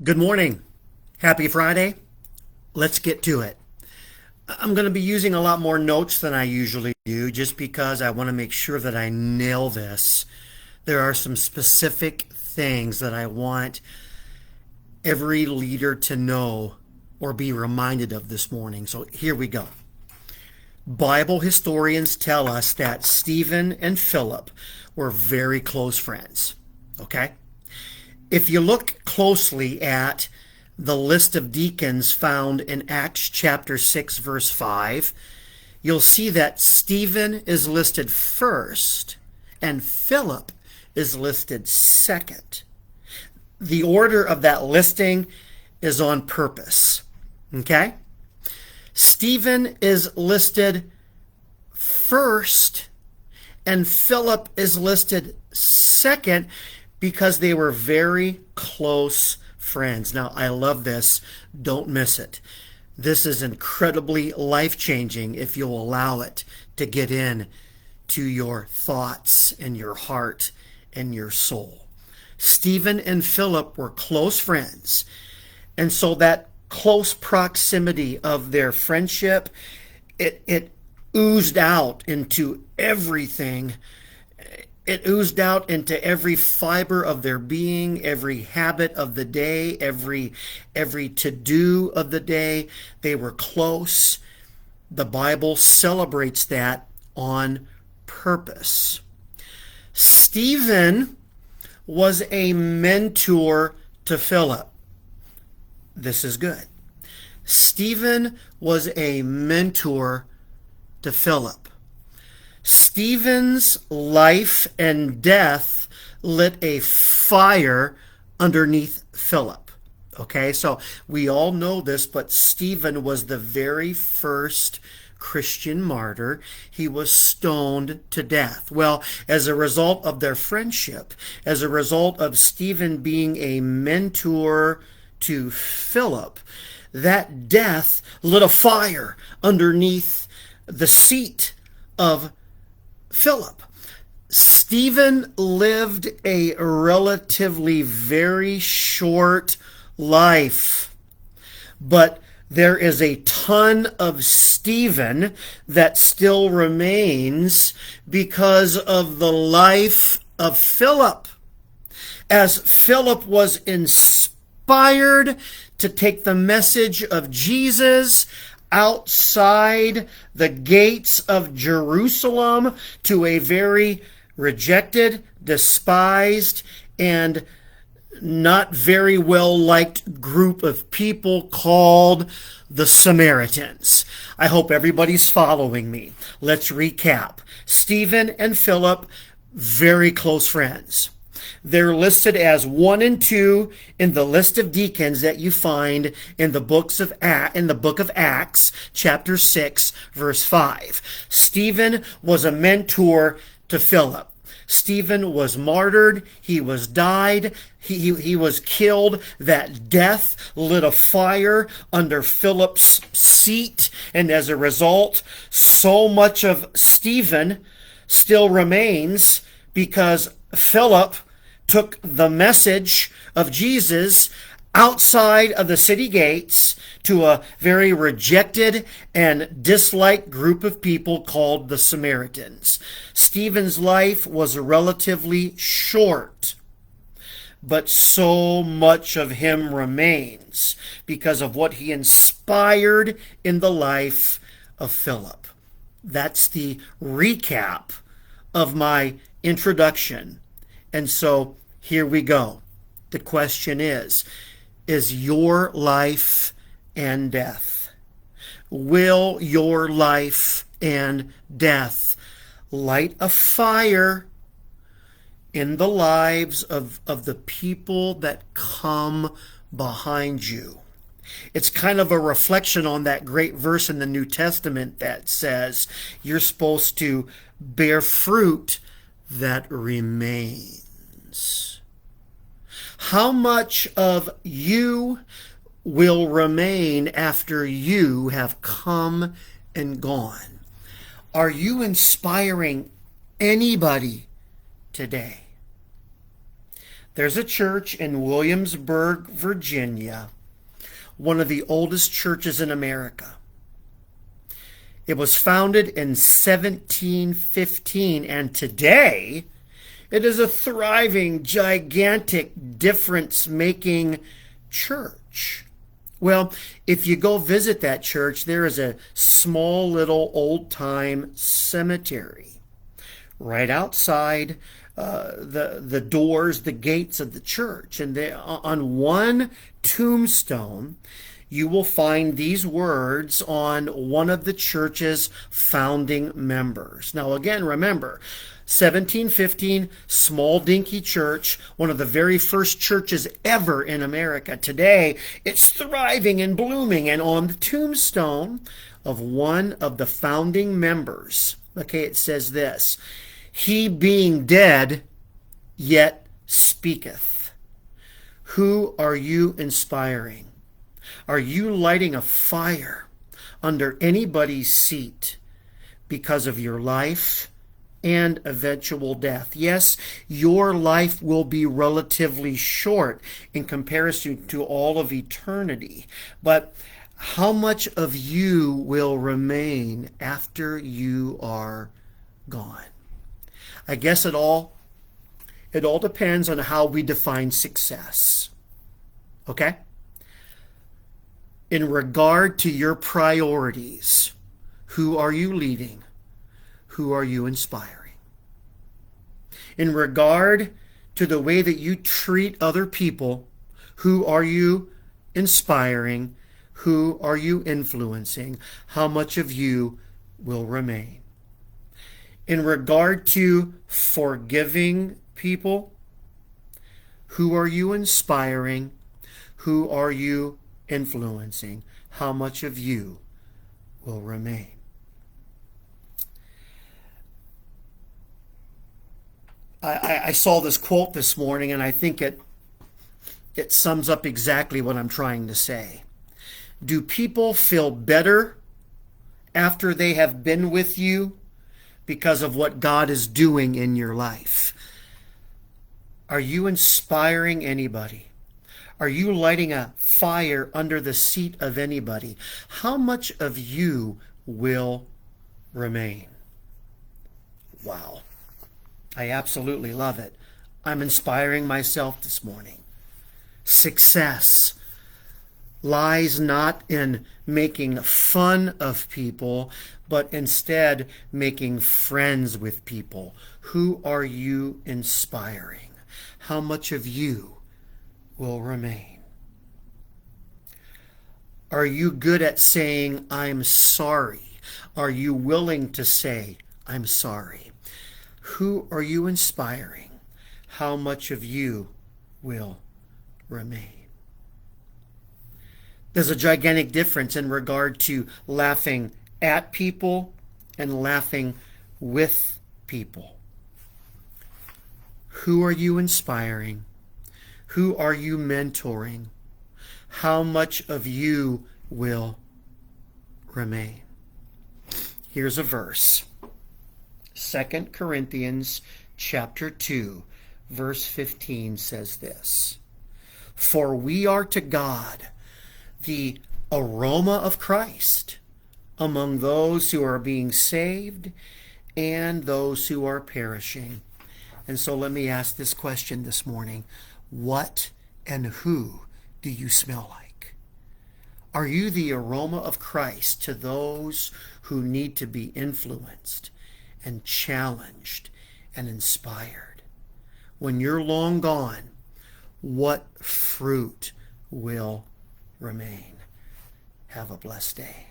Good morning. Happy Friday. Let's get to it. I'm going to be using a lot more notes than I usually do just because I want to make sure that I nail this. There are some specific things that I want every leader to know or be reminded of this morning. So here we go. Bible historians tell us that Stephen and Philip were very close friends. Okay? If you look closely at the list of deacons found in Acts chapter 6, verse 5, you'll see that Stephen is listed first and Philip is listed second. The order of that listing is on purpose. Okay? Stephen is listed first and Philip is listed second because they were very close friends. Now, I love this. Don't miss it. This is incredibly life-changing if you'll allow it to get in to your thoughts and your heart and your soul. Stephen and Philip were close friends, and so that close proximity of their friendship, it oozed out into everything. It oozed out into every fiber of their being, every habit of the day, every to-do of the day. They were close. The Bible celebrates that on purpose. Stephen was a mentor to Philip. This is good. Stephen was a mentor to Philip. Stephen's life and death lit a fire underneath Philip. Okay, so we all know this, but Stephen was the very first Christian martyr. He was stoned to death. Well, as a result of their friendship, as a result of Stephen being a mentor to Philip, that death lit a fire underneath the seat of Philip. Stephen lived a relatively very short life, but there is a ton of Stephen that still remains because of the life of Philip. As Philip was inspired to take the message of Jesus outside the gates of Jerusalem to a very rejected, despised, and not very well liked group of people called the Samaritans. I hope everybody's following me. Let's recap. Stephen and Philip, very close friends. They're listed as 1 and 2 in the list of deacons that you find in the book of Acts, chapter 6, verse 5. Stephen was a mentor to Philip. Stephen was martyred. He was died. He was killed. That death lit a fire under Philip's seat. And as a result, so much of Stephen still remains because Philip took the message of Jesus outside of the city gates to a very rejected and disliked group of people called the Samaritans. Stephen's life was relatively short, but so much of him remains because of what he inspired in the life of Philip. That's the recap of my introduction. And so here we go. The question is your life and death? Will your life and death light a fire in the lives of the people that come behind you? It's kind of a reflection on that great verse in the New Testament that says you're supposed to bear fruit that remains. How much of you will remain after you have come and gone? Are you inspiring anybody today? There's a church in Williamsburg, Virginia, one of the oldest churches in America. It was founded in 1715, and today it is a thriving, gigantic, difference-making church. Well, if you go visit that church, there is a small little old-time cemetery right outside the doors, the gates of the church. And on one tombstone, you will find these words on one of the church's founding members. Now, again, remember, 1715, small dinky church, one of the very first churches ever in America. Today, it's thriving and blooming, and on the tombstone of one of the founding members, okay, it says this: "He being dead, yet speaketh." Who are you inspiring? Are you lighting a fire under anybody's seat because of your life and eventual death? Yes, your life will be relatively short in comparison to all of eternity, but how much of you will remain after you are gone? I guess it all depends on how we define success. Okay? In regard to your priorities, who are you leading? Who are you inspiring? In regard to the way that you treat other people, who are you inspiring? Who are you influencing? How much of you will remain? In regard to forgiving people, who are you inspiring? Who are you influencing? How much of you will remain? I saw this quote this morning, and I think it sums up exactly what I'm trying to say. Do people feel better after they have been with you because of what God is doing in your life? Are you inspiring anybody? Are you lighting a fire under the seat of anybody? How much of you will remain? Wow. I absolutely love it. I'm inspiring myself this morning. Success lies not in making fun of people, but instead making friends with people. Who are you inspiring? How much of you will remain? Are you good at saying, "I'm sorry"? Are you willing to say, "I'm sorry"? Who are you inspiring? How much of you will remain? There's a gigantic difference in regard to laughing at people and laughing with people. Who are you inspiring? Who are you mentoring? How much of you will remain? Here's a verse. 2 Corinthians chapter 2, verse 15 says this: "For we are to God the aroma of Christ among those who are being saved and those who are perishing." And so let me ask this question this morning. What and who do you smell like? Are you the aroma of Christ to those who need to be influenced and challenged and inspired? When you're long gone, what fruit will remain? Have a blessed day.